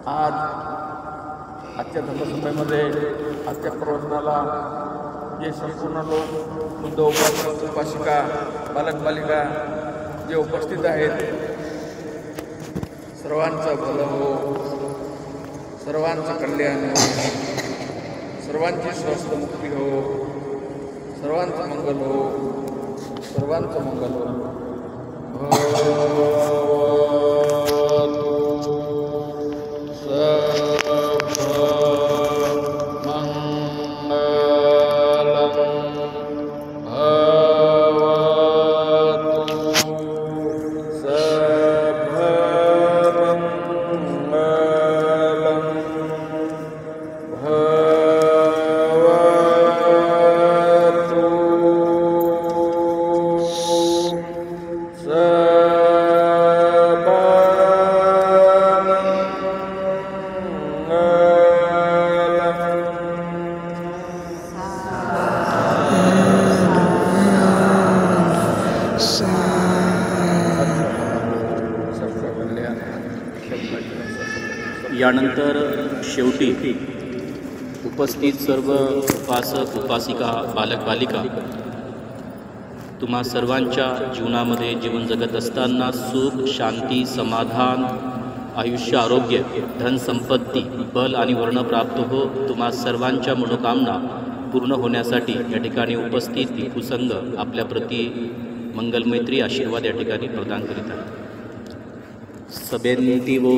आजच्या धर्मसभेमध्ये आजच्या प्रवचनाला जे संपूर्ण लोक बुद्ध उपासक उपासिका बालक बालिका जे उपस्थित आहेत, सर्वांचं भलं हो, सर्वांचं कल्याण हो, सर्वांची स्वस्थ मुक्ती हो, सर्वांचं मंगल हो, सर्वांचं मंगल हो. यानंतर शेवटी उपस्थित सर्व उपासक उपासिका बालक बालिका तुम्हा सर्वांच्या जीवनामध्ये जीवन जगत असताना सुख शांती समाधान आयुष्य आरोग्य धन संपत्ती बल आणि वर्ण प्राप्त हो, तुम्हा सर्वांच्या मनोकामना पूर्ण होण्यासाठी या ठिकाणी उपस्थित भिक्खुसंघ आपल्या प्रती मंगलमैत्री आशीर्वाद या ठिकाणी प्रदान करीत आहे. सभेंती वो